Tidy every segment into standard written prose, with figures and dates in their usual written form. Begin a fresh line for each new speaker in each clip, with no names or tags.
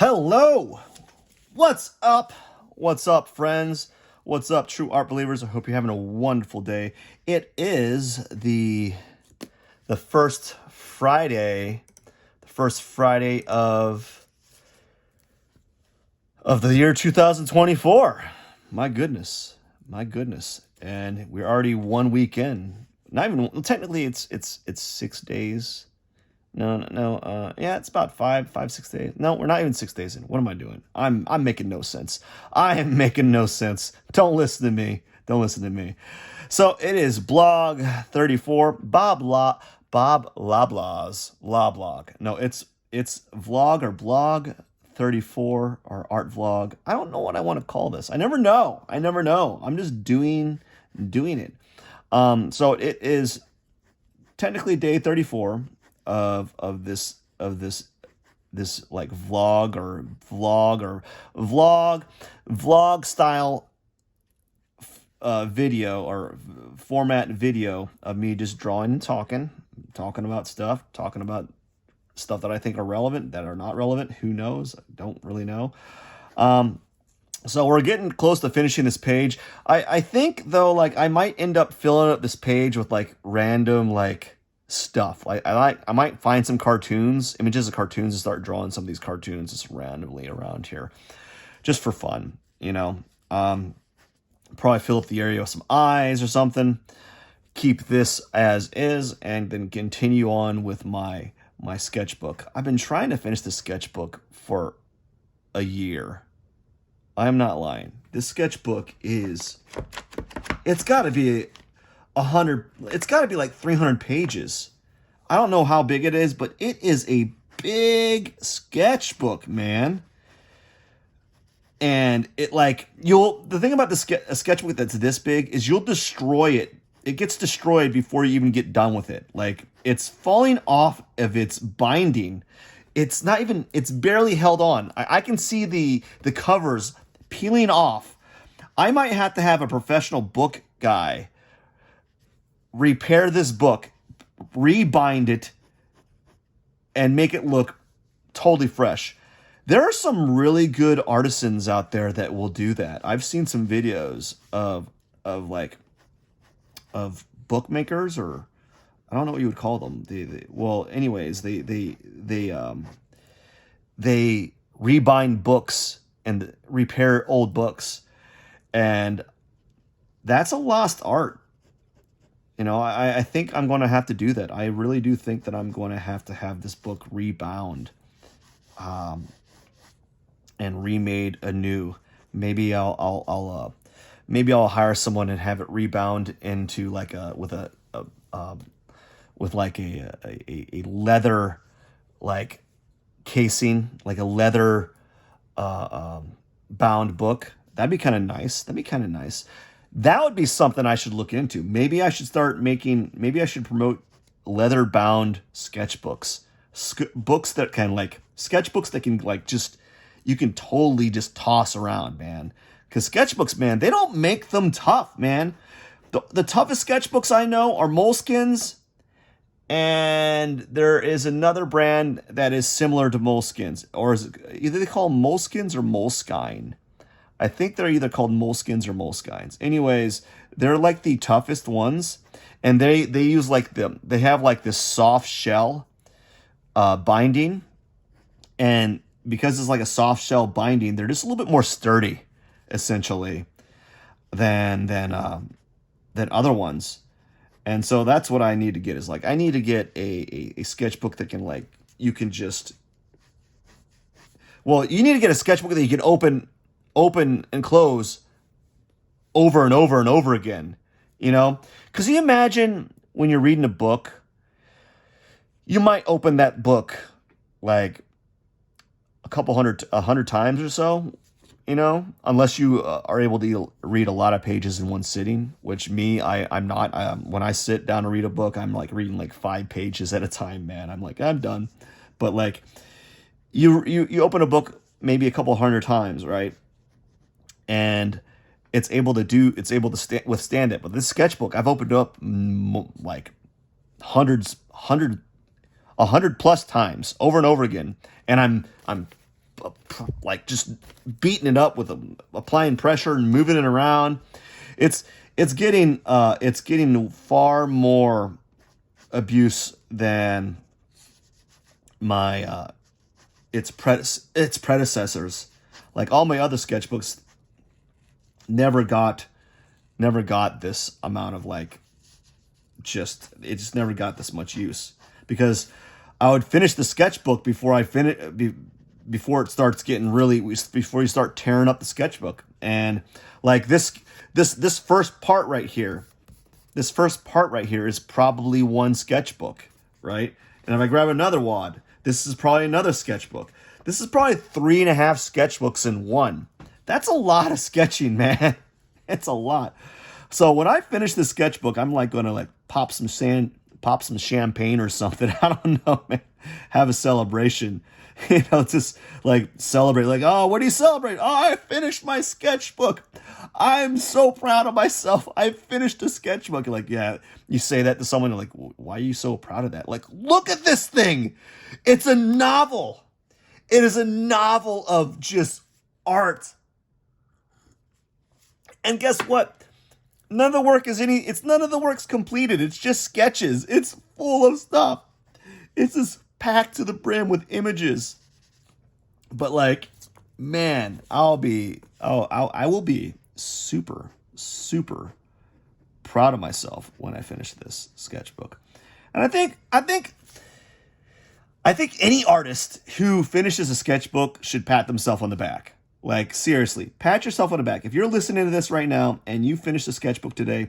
Hello! What's up? What's up, friends? What's up, true art believers? I hope you're having a wonderful day. It is the first Friday of the year 2024. My goodness. My goodness. And we're already 1 week in. Not even well, technically it's 6 days. No. Yeah, it's about 6 days. No, we're not even 6 days in. What am I doing? I'm making no sense. I am making no sense. Don't listen to me. Don't listen to me. So it is blog 34. Bob Loblaw's blog. No, it's vlog or blog 34 or art vlog. I don't know what I want to call this. I never know. I'm just doing it. So it is technically day 34 of this like vlog style video or format video of me just drawing and talking about stuff that I think are relevant, that are not relevant. Who knows? I don't really know. So we're getting close to finishing this page. I think though, like I might end up filling up this page with like random like stuff. Like I might find some images of cartoons, and start drawing some of these cartoons just randomly around here, just for fun, Probably fill up the area with some eyes or something. Keep this as is, and then continue on with my sketchbook. I've been trying to finish the sketchbook for a year. I'm not lying. This sketchbook it's got to be 100, it's got to be like 300 pages. I don't know how big it is, but it is a big sketchbook, man. And it like, the thing about a sketchbook that's this big is you'll destroy it. It gets destroyed before you even get done with it. Like it's falling off of its binding. It's barely held on. I can see the covers peeling off. I might have to have a professional book guy repair this book, rebind it, and make it look totally fresh. There are some really good artisans out there that will do that. I've seen some videos of bookmakers, or I don't know what you would call them. They rebind books and repair old books, and that's a lost art. I think I'm going to have to do that. I really do think that I'm going to have this book rebound, and remade anew. Maybe I'll hire someone and have it rebound into like a leather like casing, like a leather bound book. That'd be kind of nice. That would be something I should look into. Maybe I should promote leather bound sketchbooks. Books that can sketchbooks that can you can totally just toss around, man. Because sketchbooks, man, they don't make them tough, man. The toughest sketchbooks I know are Moleskines, and there is another brand that is similar to Moleskines, or is it either they call them Moleskines or Moleskine. I think they're either called Moleskines or Moleskines. Anyways, they're like the toughest ones, and they use they have like this soft shell binding, and because it's like a soft shell binding, they're just a little bit more sturdy, essentially, than other ones. And so that's what I need to get, is I need to get a sketchbook that can you need to get a sketchbook that you can open and close over and over and over again, because you imagine when you're reading a book, you might open that book like a hundred times or so, unless you are able to read a lot of pages in one sitting, which I'm not. When I sit down to read a book, I'm reading 5 pages at a time, man. I'm done. But you open a book maybe a couple hundred times, right? And it's able to withstand it. But this sketchbook, I've opened up 100 plus times over and over again, and I'm like just beating it up with applying pressure and moving it around. It's getting far more abuse than my its predecessors. Like all my other sketchbooks never got this amount of like it just never got this much use, because I would finish the sketchbook before it starts getting really, before you start tearing up the sketchbook. And like this first part right here, is probably one sketchbook, right? And if I grab another wad, this is probably another sketchbook. This is probably 3.5 sketchbooks in one. That's a lot of sketching, man. It's a lot. So when I finish this sketchbook, I'm like going to like pop some champagne or something. I don't know, man. Have a celebration. Just like celebrate. Like, oh, what do you celebrate? Oh, I finished my sketchbook. I'm so proud of myself. I finished a sketchbook. You're like, yeah. You say that to someone, like, why are you so proud of that? Like, look at this thing. It's a novel. It is a novel of just art. And guess what? None of the work's completed. It's just sketches. It's full of stuff. It's just packed to the brim with images. But like, man, I will be super, super proud of myself when I finish this sketchbook. And I think any artist who finishes a sketchbook should pat themselves on the back. Like, seriously, pat yourself on the back. If you're listening to this right now and you finished a sketchbook today,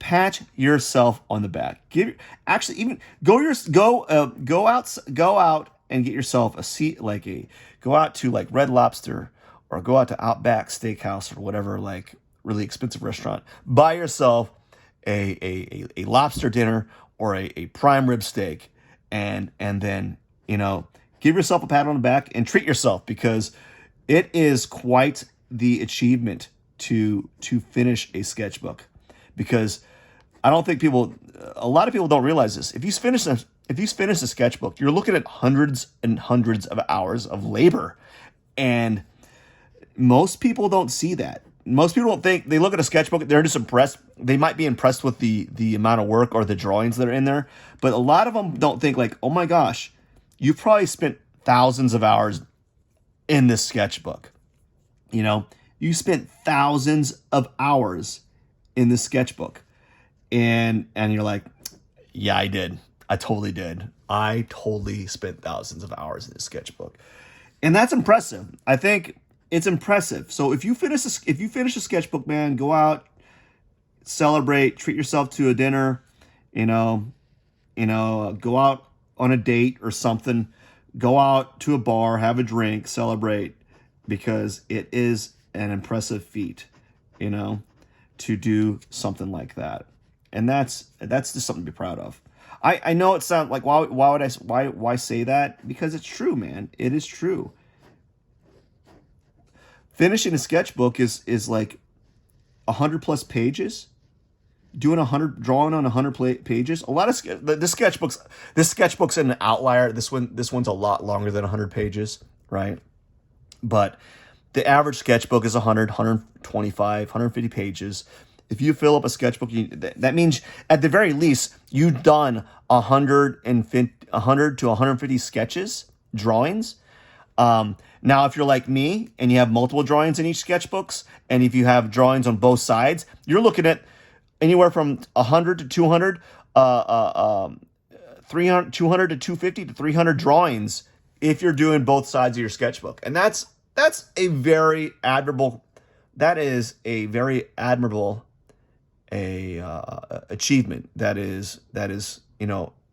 pat yourself on the back. Go out and get yourself a seat, go out to like Red Lobster or go out to Outback Steakhouse or whatever, like really expensive restaurant. Buy yourself a lobster dinner or a prime rib steak, and then, give yourself a pat on the back and treat yourself, because it is quite the achievement to finish a sketchbook. Because I don't think a lot of people don't realize this. If you finish a sketchbook, you're looking at hundreds and hundreds of hours of labor. And most people don't see that. Most people don't think, they look at a sketchbook, they're just impressed. They might be impressed with the amount of work or the drawings that are in there. But a lot of them don't think like, oh my gosh, you probably spent thousands of hours in this sketchbook. You spent thousands of hours in this sketchbook. And you're like, yeah, I did. I totally did. I totally spent thousands of hours in this sketchbook. And that's impressive. I think it's impressive. So if you finish a sketchbook, man, go out, celebrate, treat yourself to a dinner, go out on a date or something, go out to a bar, have a drink, celebrate, because it is an impressive feat, to do something like that. And that's just something to be proud of. I know it sounds like, why say that? Because it's true, man. It is true. Finishing a sketchbook is like 100+ pages. Drawing on 100 pages. A lot of this sketchbook's an outlier. This one's a lot longer than 100 pages, right? But the average sketchbook is 100, 125, 150 pages. If you fill up a sketchbook, that means at the very least you've done 100 to 150 sketches, drawings. Now, if you're like me and you have multiple drawings in each sketchbooks, and if you have drawings on both sides, you're looking at anywhere from 100 to 200, 200 to 250 to 300 drawings if you're doing both sides of your sketchbook. And that's a very admirable, achievement. That is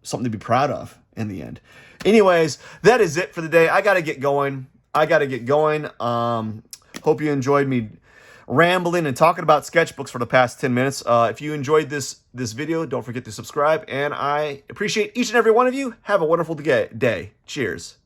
something to be proud of in the end. Anyways, that is it for the day. I got to get going. Hope you enjoyed me rambling and talking about sketchbooks for the past 10 minutes. If you enjoyed this video, don't forget to subscribe, and I appreciate each and every one of you. Have a wonderful day. Cheers.